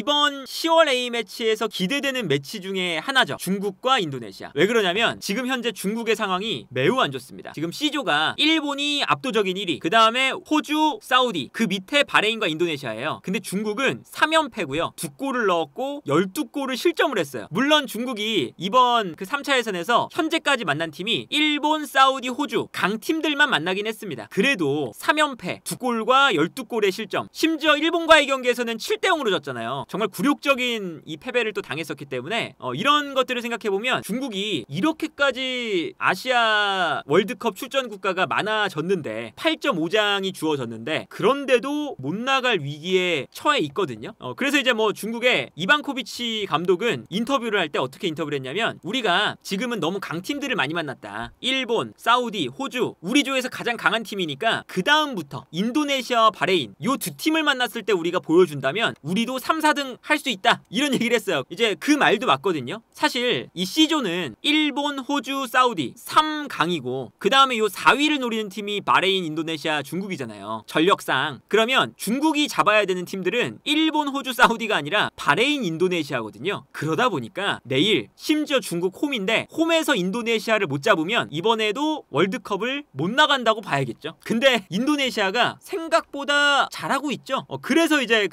이번 10월 A매치에서 기대되는 매치 중에 하나죠. 중국과 인도네시아. 왜 그러냐면 지금 현재 중국의 상황이 매우 안 좋습니다. 지금 C조가 일본이 압도적인 1위, 그 다음에 호주, 사우디, 그 밑에 바레인과 인도네시아예요. 근데 중국은 3연패고요. 2골을 넣었고 12골을 실점을 했어요. 물론 중국이 이번 그 3차 예선에서 현재까지 만난 팀이 일본, 사우디, 호주 강팀들만 만나긴 했습니다. 그래도 3연패, 2골과 12골의 실점, 심지어 일본과의 경기에서는 7대0으로 졌잖아요. 정말 굴욕적인 이 패배를 또 당했었기 때문에 이런 것들을 생각해보면 중국이 이렇게까지 아시아 월드컵 출전 국가가 많아졌는데 8.5장이 주어졌는데 그런데도 못 나갈 위기에 처해 있거든요. 그래서 이제 뭐 중국의 이방코비치 감독은 인터뷰를 할 때 어떻게 인터뷰를 했냐면, 우리가 지금은 너무 강팀들을 많이 만났다. 일본, 사우디, 호주, 우리 조에서 가장 강한 팀이니까 그 다음부터 인도네시아와 바레인 요 두 팀을 만났을 때 우리가 보여준다면 우리도 3, 4등 할 수 있다, 이런 얘기를 했어요. 이제 그 말도 맞거든요. 사실 이 C조는 일본, 호주, 사우디 3강이고 그 다음에 요 4위를 노리는 팀이 바레인, 인도네시아, 중국이잖아요. 전력상. 그러면 중국이 잡아야 되는 팀들은 일본, 호주, 사우디가 아니라 바레인, 인도네시아거든요. 그러다 보니까 내일 심지어 중국 홈인데 홈에서 인도네시아를 못 잡으면 이번에도 월드컵을 못 나간다고 봐야겠죠. 근데 인도네시아가 생각보다 잘하고 있죠. 그래서 이제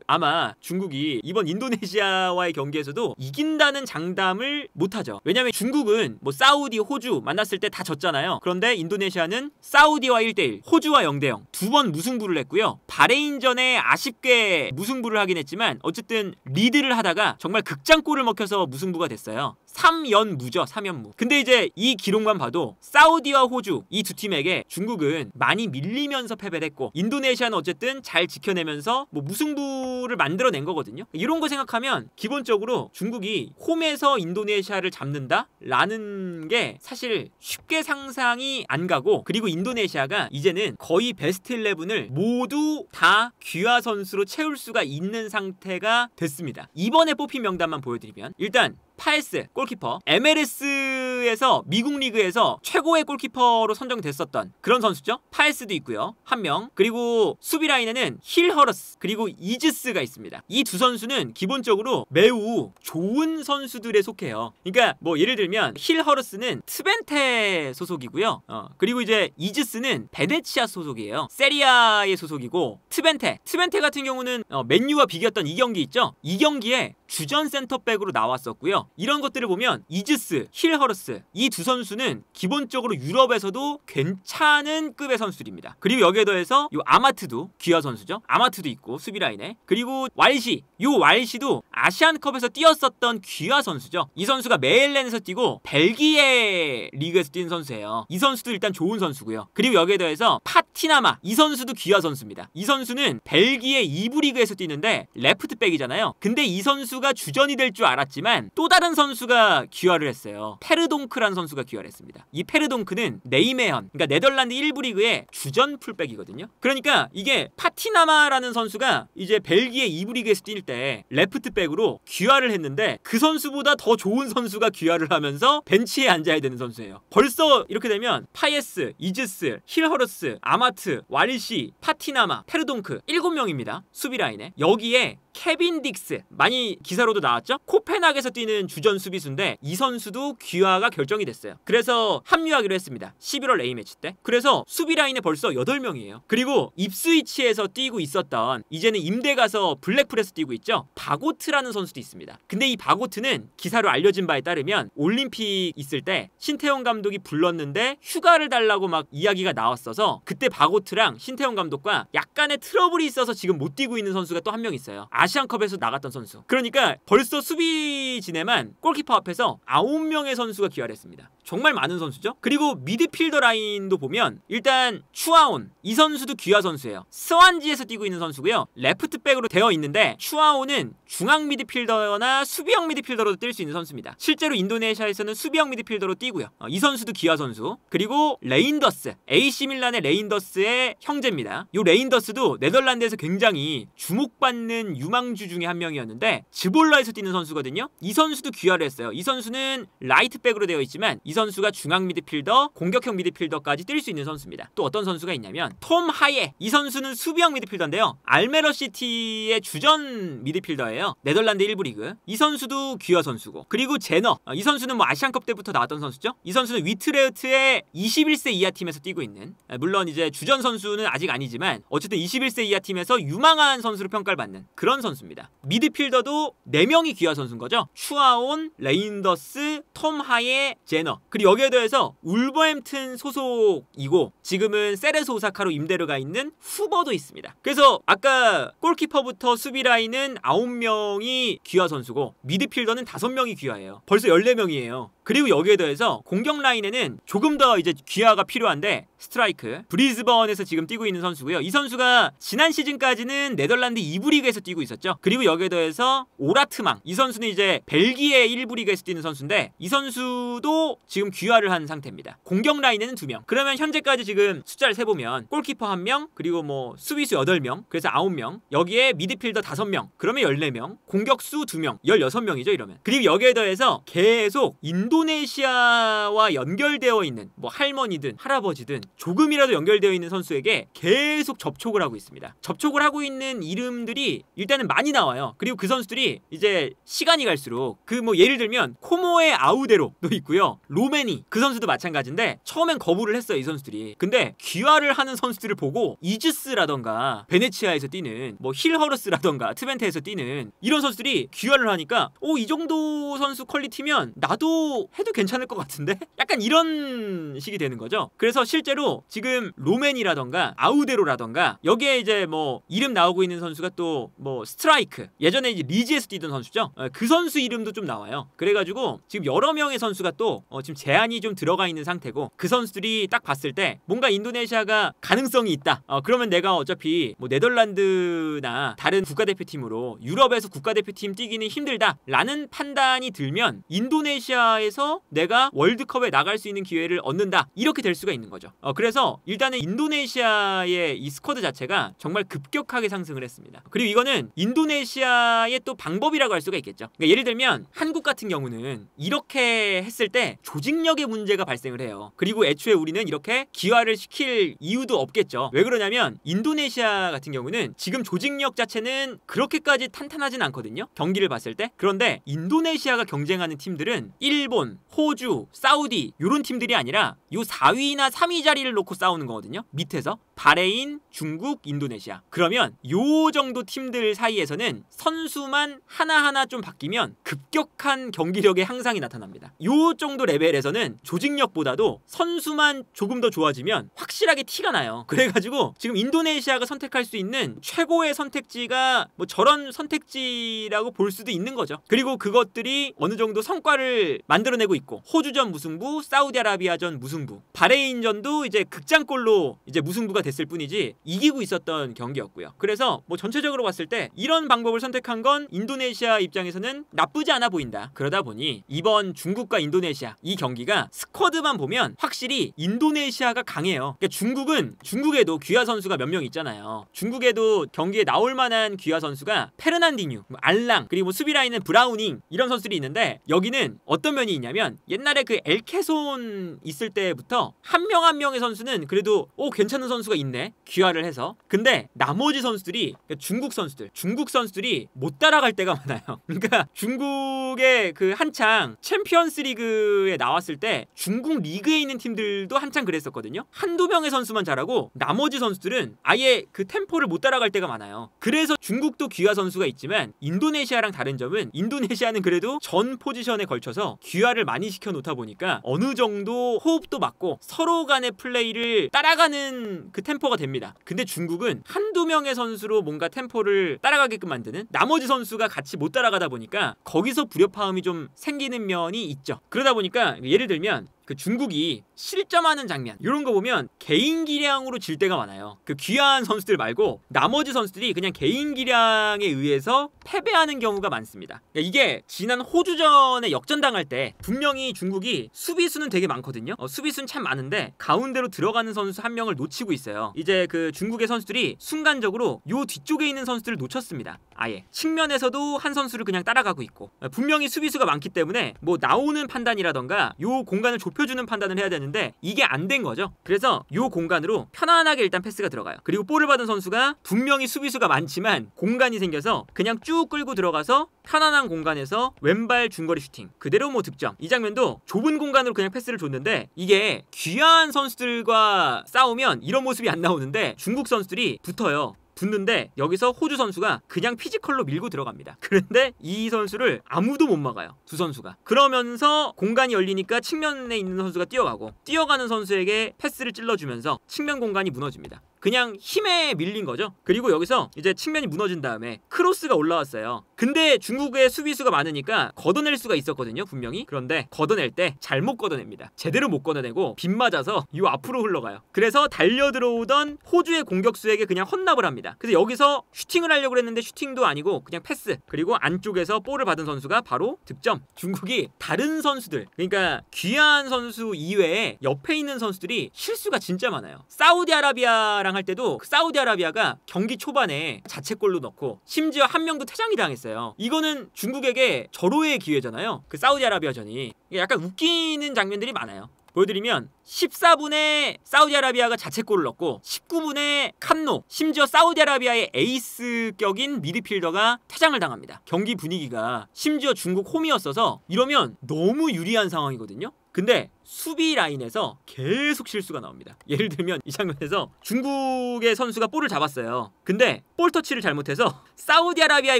아마 중국이 이번 인도네시아와의 경기에서도 이긴다는 장담을 못하죠. 왜냐면 중국은 뭐 사우디, 호주 만났을 때 다 졌잖아요. 그런데 인도네시아는 사우디와 1대1, 호주와 0대0 두 번 무승부를 했고요. 바레인전에 아쉽게 무승부를 하긴 했지만 어쨌든 리드를 하다가 정말 극장골을 먹혀서 무승부가 됐어요. 3연무죠. 3연무. 근데 이제 이 기록만 봐도 사우디와 호주 이 두 팀에게 중국은 많이 밀리면서 패배를 했고, 인도네시아는 어쨌든 잘 지켜내면서 뭐 무승부를 만들어낸 거거든요. 이런 거 생각하면 기본적으로 중국이 홈에서 인도네시아를 잡는다? 라는 게 사실 쉽게 상상이 안 가고, 그리고 인도네시아가 이제는 거의 베스트 11을 모두 다 귀화 선수로 채울 수가 있는 상태가 됐습니다. 이번에 뽑힌 명단만 보여드리면, 일단 파에스 골키퍼, MLS에서 미국 리그에서 최고의 골키퍼로 선정됐었던 그런 선수죠. 파에스도 있고요, 한 명. 그리고 수비 라인에는 힐 허러스 그리고 이즈스가 있습니다. 이 두 선수는 기본적으로 매우 좋은 선수들에 속해요. 그러니까 뭐 예를 들면 힐 허러스는 트벤테 소속이고요. 그리고 이제 이즈스는 베네치아 소속이에요. 세리아의 소속이고, 트벤테 같은 경우는 맨유와 비겼던 이 경기 있죠. 이 경기에 주전 센터백으로 나왔었고요. 이런 것들을 보면 이즈스, 힐 허러스 이 두 선수는 기본적으로 유럽에서도 괜찮은 급의 선수들입니다. 그리고 여기에 더해서 요 아마트도 귀화 선수죠. 아마트도 있고 수비 라인에. 그리고 왈시도 아시안컵에서 뛰었었던 귀화 선수죠. 이 선수가 메일랜에서 뛰고 벨기에 리그에서 뛴 선수예요. 이 선수도 일단 좋은 선수고요. 그리고 여기에 더해서 파티나마 이 선수도 귀화 선수입니다. 이 선수는 벨기에 2부 리그에서 뛰는데 레프트백이잖아요. 근데 이 선수가 주전이 될 줄 알았지만 또 다른 선수가 귀화를 했어요. 페르동크라는 선수가 귀화를 했습니다. 이 페르동크는 네이메현, 그러니까 네덜란드 1부 리그의 주전 풀백이거든요. 그러니까 이게 파티나마라는 선수가 이제 벨기에 2부 리그에서 뛸 때 레프트백으로 귀화를 했는데 그 선수보다 더 좋은 선수가 귀화를 하면서 벤치에 앉아야 되는 선수예요. 벌써 이렇게 되면 파예스, 이즈스, 힐허러스, 아마트, 왈시, 파티나마, 페르동크 7명입니다. 수비 라인에. 여기에 케빈 딕스, 많이 기사로도 나왔죠? 코펜하겐에서 뛰는 주전 수비수인데 이 선수도 귀화가 결정이 됐어요. 그래서 합류하기로 했습니다. 11월 A매치 때. 그래서 수비 라인에 벌써 8명이에요. 그리고 입스위치에서 뛰고 있었던, 이제는 임대 가서 블랙풀에서 뛰고 있죠? 바고트라는 선수도 있습니다. 근데 이 바고트는 기사로 알려진 바에 따르면 올림픽 있을 때 신태용 감독이 불렀는데 휴가를 달라고 막 이야기가 나왔어서 그때 바고트랑 신태용 감독과 약간의 트러블이 있어서 지금 못 뛰고 있는 선수가 또 한 명 있어요. 아시안컵에서 나갔던 선수. 그러니까 벌써 수비진에만 골키퍼 앞에서 9명의 선수가 귀화를 했습니다. 정말 많은 선수죠. 그리고 미드필더 라인도 보면 일단 추아온 이 선수도 귀화 선수예요. 스완지에서 뛰고 있는 선수고요. 레프트백으로 되어 있는데 추아온은 중앙 미드필더나 수비형 미드필더로도 뛸 수 있는 선수입니다. 실제로 인도네시아에서는 수비형 미드필더로 뛰고요. 이 선수도 귀화 선수. 그리고 레인더스, AC 밀란의 레인더스의 형제입니다. 이 레인더스도 네덜란드에서 굉장히 주목받는 유망주 중에 한 명이었는데 즈볼라에서 뛰는 선수거든요. 이 선수도 귀화를 했어요. 이 선수는 라이트백으로 되어 있지만 이 선수가 중앙 미드필더, 공격형 미드필더까지 뛸 수 있는 선수입니다. 또 어떤 선수가 있냐면 톰 하예. 이 선수는 수비형 미드필더인데요. 알메러 시티의 주전 미드필더예요. 네덜란드 1부 리그. 이 선수도 귀화 선수고. 그리고 제너. 이 선수는 뭐 아시안컵 때부터 나왔던 선수죠. 이 선수는 위트레흐트의 21세 이하 팀에서 뛰고 있는, 물론 이제 주전 선수는 아직 아니지만 어쨌든 21세 이하 팀에서 유망한 선수로 평가를 받는 그런 선수입니다. 미드필더도 4명이 귀화 선수인 거죠. 추아온, 레인더스, 톰 하예, 제너. 그리고 여기에 더해서 울버햄튼 소속이고 지금은 세레소 오사카로 임대로 가 있는 후버도 있습니다. 그래서 아까 골키퍼부터 수비 라인은 9명이 귀화 선수고 미드필더는 5명이 귀화예요. 벌써 14명이에요. 그리고 여기에 더해서 공격 라인에는 조금 더 이제 귀화가 필요한데 스트라이크, 브리즈번에서 지금 뛰고 있는 선수고요. 이 선수가 지난 시즌까지는 네덜란드 2부 리그에서 뛰고 있었죠. 그리고 여기에 더해서 오라트망, 이 선수는 이제 벨기에 1부 리그에서 뛰는 선수인데 이 선수도 지금 귀화를 한 상태입니다. 공격 라인에는 2명. 그러면 현재까지 지금 숫자를 세보면 골키퍼 1명, 그리고 뭐 수비수 8명, 그래서 9명, 여기에 미드필더 5명, 그러면 14명, 공격수 2명, 16명이죠 이러면. 그리고 여기에 더해서 계속 인도네시아와 연결되어 있는 뭐 할머니든 할아버지든 조금이라도 연결되어 있는 선수에게 계속 접촉을 하고 있습니다. 접촉을 하고 있는 이름들이 일단은 많이 나와요. 그리고 그 선수들이 이제 시간이 갈수록 그 뭐 예를 들면 코모의 아우데로도 있고요. 로메니, 그 선수도 마찬가지인데 처음엔 거부를 했어요 이 선수들이. 근데 귀화를 하는 선수들을 보고 이즈스라던가 베네치아에서 뛰는 뭐 힐허러스라던가 트벤테에서 뛰는 이런 선수들이 귀화를 하니까 이 정도 선수 퀄리티면 나도 해도 괜찮을 것 같은데? 약간 이런 식이 되는 거죠. 그래서 실제로 지금 로맨이라던가 아우데로라던가 여기에 이제 뭐 이름 나오고 있는 선수가 또 뭐 스트라이크, 예전에 이제 리즈에서 뛰던 선수죠. 그 선수 이름도 좀 나와요. 그래가지고 지금 여러 명의 선수가 또 지금 제한이 좀 들어가 있는 상태고 그 선수들이 딱 봤을 때 뭔가 인도네시아가 가능성이 있다. 그러면 내가 어차피 뭐 네덜란드나 다른 국가대표팀으로 유럽에서 국가대표팀 뛰기는 힘들다 라는 판단이 들면 인도네시아에서 내가 월드컵에 나갈 수 있는 기회를 얻는다, 이렇게 될 수가 있는 거죠. 그래서 일단은 인도네시아의 이 스쿼드 자체가 정말 급격하게 상승을 했습니다. 그리고 이거는 인도네시아의 또 방법이라고 할 수가 있겠죠. 그러니까 예를 들면 한국 같은 경우는 이렇게 했을 때 조직력의 문제가 발생을 해요. 그리고 애초에 우리는 이렇게 기화를 시킬 이유도 없겠죠. 왜 그러냐면 인도네시아 같은 경우는 지금 조직력 자체는 그렇게까지 탄탄하진 않거든요, 경기를 봤을 때. 그런데 인도네시아가 경쟁하는 팀들은 일본, 호주, 사우디 이런 팀들이 아니라 요 4위나 3위 자리를 놓고 싸우는 거거든요. 밑에서 바레인, 중국, 인도네시아. 그러면 요 정도 팀들 사이에서는 선수만 하나하나 좀 바뀌면 급격한 경기력의 향상이 나타납니다. 요 정도 레벨에서는 조직력보다도 선수만 조금 더 좋아지면 확실하게 티가 나요. 그래가지고 지금 인도네시아가 선택할 수 있는 최고의 선택지가 뭐 저런 선택지라고 볼 수도 있는 거죠. 그리고 그것들이 어느 정도 성과를 만들어내고 있고, 호주전 무승부, 사우디아라비아전 무승부, 바레인전도 이제 극장골로 이제 무승부가 됐을 뿐이지 이기고 있었던 경기였고요. 그래서 뭐 전체적으로 봤을 때 이런 방법을 선택한 건 인도네시아 입장에서는 나쁘지 않아 보인다. 그러다 보니 이번 중국과 인도네시아 이 경기가 스쿼드만 보면 확실히 인도네시아가 강해요. 그러니까 중국에도 귀화 선수가 몇 명 있잖아요. 중국에도 경기에 나올 만한 귀화 선수가 페르난디뉴, 알랑, 그리고 뭐 수비 라인은 브라우닝, 이런 선수들이 있는데 여기는 어떤 면이 있냐면 옛날에 그 엘케손 있을 때부터 한 명 한 명의 선수는 그래도 괜찮은 선수가 있네, 귀화를 해서. 근데 나머지 선수들이, 그러니까 중국 선수들이 못 따라갈 때가 많아요. 그러니까 중국의 그 한창 챔피언스 리그에 나왔을 때 중국 리그에 있는 팀들도 한창 그랬었거든요. 한두 명의 선수만 잘하고 나머지 선수들은 아예 그 템포를 못 따라갈 때가 많아요. 그래서 중국도 귀화 선수가 있지만 인도네시아랑 다른 점은 인도네시아는 그래도 전 포지션에 걸쳐서 귀화를 많이 시켜 놓다 보니까 어느 정도 호흡도 맞고 서로 간의 플레이를 따라가는 그 템포가 됩니다. 근데 중국은 한두 명의 선수로 뭔가 템포를 따라가게끔 만드는, 나머지 선수가 같이 못 따라가다 보니까 거기서 불협화음이 좀 생기는 면이 있죠. 그러다 보니까 예를 들면 그 중국이 실점하는 장면 이런 거 보면 개인 기량으로 질 때가 많아요. 그 귀한 선수들 말고 나머지 선수들이 그냥 개인 기량에 의해서 패배하는 경우가 많습니다. 그러니까 이게 지난 호주전에 역전당할 때 분명히 중국이 수비수는 되게 많거든요. 수비수는 참 많은데 가운데로 들어가는 선수 한 명을 놓치고 있어요. 이제 그 중국의 선수들이 순간적으로 요 뒤쪽에 있는 선수들을 놓쳤습니다. 아예 측면에서도 한 선수를 그냥 따라가고 있고, 분명히 수비수가 많기 때문에 뭐 나오는 판단이라던가 요 공간을 좁혀주는 판단을 해야 되는데 이게 안 된 거죠. 그래서 요 공간으로 편안하게 일단 패스가 들어가요. 그리고 볼을 받은 선수가 분명히 수비수가 많지만 공간이 생겨서 그냥 쭉 끌고 들어가서 편안한 공간에서 왼발 중거리 슈팅 그대로 뭐 득점. 이 장면도 좁은 공간으로 그냥 패스를 줬는데 이게 귀한 선수들과 싸우면 이런 모습이 안 나오는데 중국 선수들이 붙어요. 붙는데 여기서 호주 선수가 그냥 피지컬로 밀고 들어갑니다. 그런데 이 선수를 아무도 못 막아요. 두 선수가. 그러면서 공간이 열리니까 측면에 있는 선수가 뛰어가고 뛰어가는 선수에게 패스를 찔러주면서 측면 공간이 무너집니다. 그냥 힘에 밀린 거죠. 그리고 여기서 이제 측면이 무너진 다음에 크로스가 올라왔어요. 근데 중국의 수비수가 많으니까 걷어낼 수가 있었거든요, 분명히. 그런데 걷어낼 때 잘못 걷어냅니다. 제대로 못 걷어내고 빗 맞아서 요 앞으로 흘러가요. 그래서 달려 들어오던 호주의 공격수에게 그냥 헌납을 합니다. 그래서 여기서 슈팅을 하려고 했는데 슈팅도 아니고 그냥 패스. 그리고 안쪽에서 볼을 받은 선수가 바로 득점. 중국이 다른 선수들, 그러니까 귀한 선수 이외에 옆에 있는 선수들이 실수가 진짜 많아요. 사우디아라비아랑 할 때도 그 사우디아라비아가 경기 초반에 자책골로 넣고 심지어 한 명도 퇴장이 당했어요. 이거는 중국에게 절호의 기회잖아요. 그 사우디아라비아전이. 약간 웃기는 장면들이 많아요. 보여드리면 14분에 사우디아라비아가 자책골을 넣고 19분에 칸노, 심지어 사우디아라비아의 에이스격인 미드필더가 퇴장을 당합니다. 경기 분위기가 심지어 중국 홈이었어서 이러면 너무 유리한 상황이거든요. 근데 수비 라인에서 계속 실수가 나옵니다. 예를 들면 이 장면에서 중국의 선수가 볼을 잡았어요. 근데 볼 터치를 잘못해서 사우디아라비아의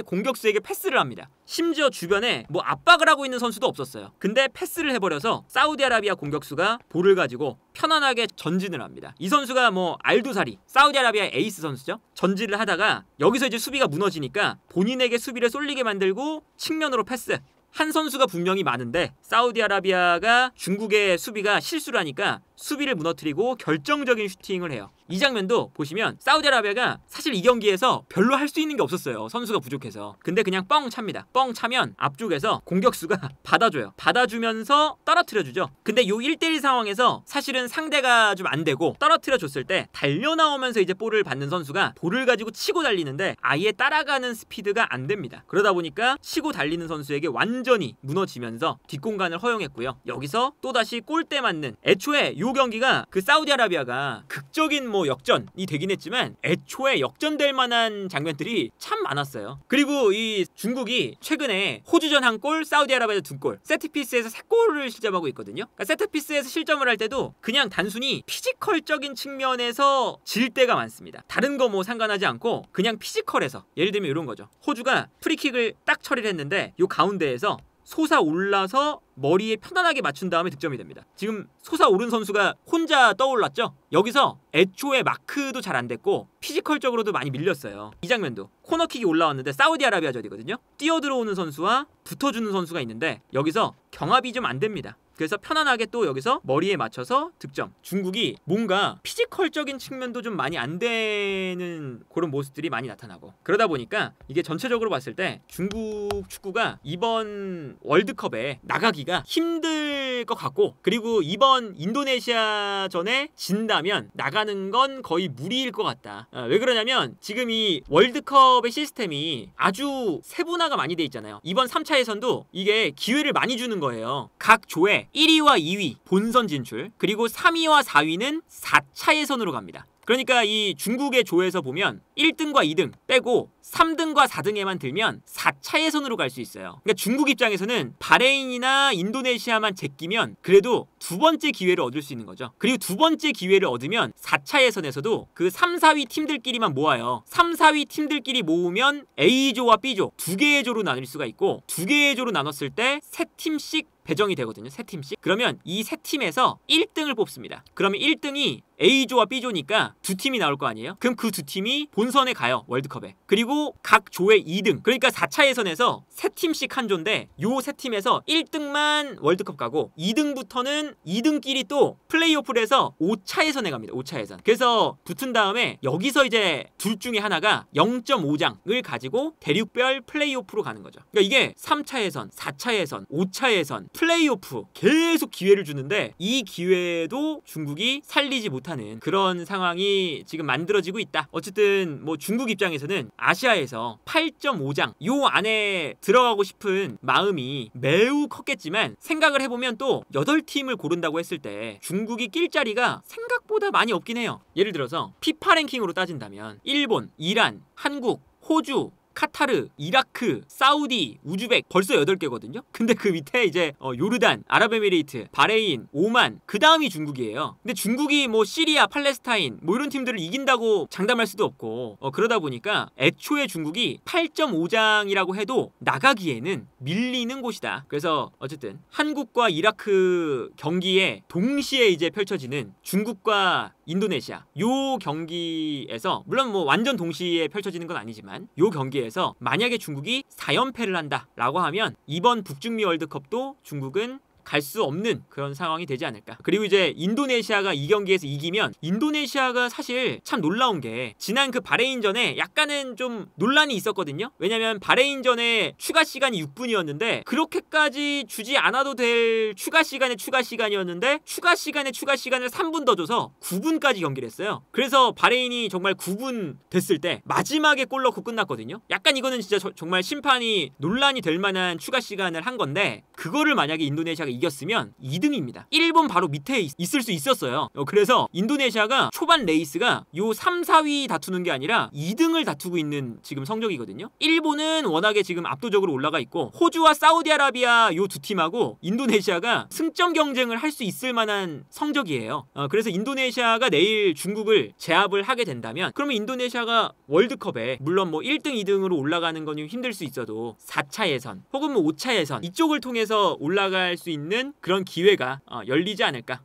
공격수에게 패스를 합니다. 심지어 주변에 뭐 압박을 하고 있는 선수도 없었어요. 근데 패스를 해버려서 사우디아라비아 공격수가 볼을 가지고 편안하게 전진을 합니다. 이 선수가 뭐 알두사리, 사우디아라비아의 에이스 선수죠. 전진을 하다가 여기서 이제 수비가 무너지니까 본인에게 수비를 쏠리게 만들고 측면으로 패스. 한 선수가 분명히 많은데 사우디아라비아가 중국의 수비가 실수를 하니까 수비를 무너뜨리고 결정적인 슈팅을 해요. 이 장면도 보시면 사우디아라비아가 사실 이 경기에서 별로 할 수 있는 게 없었어요. 선수가 부족해서. 근데 그냥 뻥 찹니다. 뻥 차면 앞쪽에서 공격수가 받아줘요. 받아주면서 떨어뜨려주죠. 근데 요 1대1 상황에서 사실은 상대가 좀 안 되고 떨어뜨려줬을 때 달려나오면서 이제 볼을 받는 선수가 볼을 가지고 치고 달리는데 아예 따라가는 스피드가 안 됩니다. 그러다 보니까 치고 달리는 선수에게 완전히 무너지면서 뒷공간을 허용했고요. 여기서 또다시 골대 맞는, 애초에 요 경기가 그 사우디아라비아가 극적인 뭐 역전이 되긴 했지만 애초에 역전될 만한 장면들이 참 많았어요. 그리고 이 중국이 최근에 호주전 1골, 사우디아라비아 2골, 세트피스에서 3골을 실점하고 있거든요. 그러니까 세트피스에서 실점을 할 때도 그냥 단순히 피지컬적인 측면에서 질 때가 많습니다. 다른 거 뭐 상관하지 않고 그냥 피지컬에서. 예를 들면 이런 거죠. 호주가 프리킥을 딱 처리를 했는데 요 가운데에서 솟아올라서 머리에 편안하게 맞춘 다음에 득점이 됩니다. 지금 솟아오른 선수가 혼자 떠올랐죠? 여기서 애초에 마크도 잘 안 됐고 피지컬적으로도 많이 밀렸어요. 이 장면도 코너킥이 올라왔는데 사우디아라비아전이거든요. 뛰어들어오는 선수와 붙어주는 선수가 있는데 여기서 경합이 좀 안 됩니다. 그래서 편안하게 또 여기서 머리에 맞춰서 득점. 중국이 뭔가 피지컬적인 측면도 좀 많이 안 되는 그런 모습들이 많이 나타나고, 그러다 보니까 이게 전체적으로 봤을 때 중국 축구가 이번 월드컵에 나가기가 힘들 것 같고, 그리고 이번 인도네시아전에 진다면 나가는 건 거의 무리일 것 같다. 왜 그러냐면 지금 이 월드컵의 시스템이 아주 세분화가 많이 돼 있잖아요. 이번 3차 예선도 이게 기회를 많이 주는 거예요. 각 조에 1위와 2위 본선 진출, 그리고 3위와 4위는 4차 예선으로 갑니다. 그러니까 이 중국의 조에서 보면 1등과 2등 빼고 3등과 4등에만 들면 4차 예선으로 갈 수 있어요. 그러니까 중국 입장에서는 바레인이나 인도네시아만 제끼면 그래도 두 번째 기회를 얻을 수 있는 거죠. 그리고 두 번째 기회를 얻으면 4차 예선에서도 그 3, 4위 팀들끼리만 모아요. 3, 4위 팀들끼리 모으면 A조와 B조 두 개의 조로 나눌 수가 있고, 두 개의 조로 나눴을 때 세 팀씩 배정이 되거든요. 세 팀씩. 그러면 이 세 팀에서 1등을 뽑습니다. 그러면 1등이 A조와 B조니까 두 팀이 나올 거 아니에요? 그럼 그 두 팀이 본선에 가요. 월드컵에. 그리고 각 조의 2등. 그러니까 4차 예선에서 세 팀씩 한 조인데 요 세 팀에서 1등만 월드컵 가고 2등부터는 2등끼리 또 플레이오프를 해서 5차 예선에 갑니다. 5차 예선. 그래서 붙은 다음에 여기서 이제 둘 중에 하나가 0.5장을 가지고 대륙별 플레이오프로 가는 거죠. 그러니까 이게 3차 예선, 4차 예선, 5차 예선, 플레이오프 계속 기회를 주는데 이 기회도 중국이 살리지 못하는 그런 상황이 지금 만들어지고 있다. 어쨌든 뭐 중국 입장에서는 아시아에서 8.5장 요 안에 들어가고 싶은 마음이 매우 컸겠지만 생각을 해보면 또 8팀을 고른다고 했을 때 중국이 낄 자리가 생각보다 많이 없긴 해요. 예를 들어서 피파 랭킹으로 따진다면 일본, 이란, 한국, 호주, 카타르, 이라크, 사우디, 우즈벡 벌써 8개거든요. 근데 그 밑에 이제 요르단, 아랍에미레이트, 바레인, 오만 그 다음이 중국이에요. 근데 중국이 뭐 시리아, 팔레스타인 뭐 이런 팀들을 이긴다고 장담할 수도 없고 그러다 보니까 애초에 중국이 8.5장이라고 해도 나가기에는 밀리는 곳이다. 그래서 어쨌든 한국과 이라크 경기에 동시에 이제 펼쳐지는 중국과 인도네시아 요 경기에서 물론 뭐 완전 동시에 펼쳐지는 건 아니지만 요 경기에서 만약에 중국이 4연패를 한다라고 하면 이번 북중미 월드컵도 중국은 갈 수 없는 그런 상황이 되지 않을까. 그리고 이제 인도네시아가 이 경기에서 이기면 인도네시아가 사실 참 놀라운 게 지난 그 바레인전에 약간은 좀 논란이 있었거든요. 왜냐면 바레인전에 추가 시간이 6분이었는데 그렇게까지 주지 않아도 될 추가 시간이었는데 추가 시간을 3분 더 줘서 9분까지 경기를 했어요. 그래서 바레인이 정말 9분 됐을 때 마지막에 골 넣고 끝났거든요. 약간 이거는 진짜 정말 심판이 논란이 될 만한 추가 시간을 한 건데 그거를 만약에 인도네시아가 이겼으면 2등입니다. 일본 바로 밑에 있을 수 있었어요. 그래서 인도네시아가 초반 레이스가 요 3, 4위 다투는 게 아니라 2등을 다투고 있는 지금 성적이거든요. 일본은 워낙에 지금 압도적으로 올라가 있고 호주와 사우디아라비아 요 두 팀하고 인도네시아가 승점 경쟁을 할 수 있을 만한 성적이에요. 그래서 인도네시아가 내일 중국을 제압을 하게 된다면 그러면 인도네시아가 월드컵에 물론 뭐 1등, 2등으로 올라가는 건 힘들 수 있어도 4차 예선 혹은 뭐 5차 예선 이쪽을 통해서 올라갈 수 있는 그런 기회가 열리지 않을까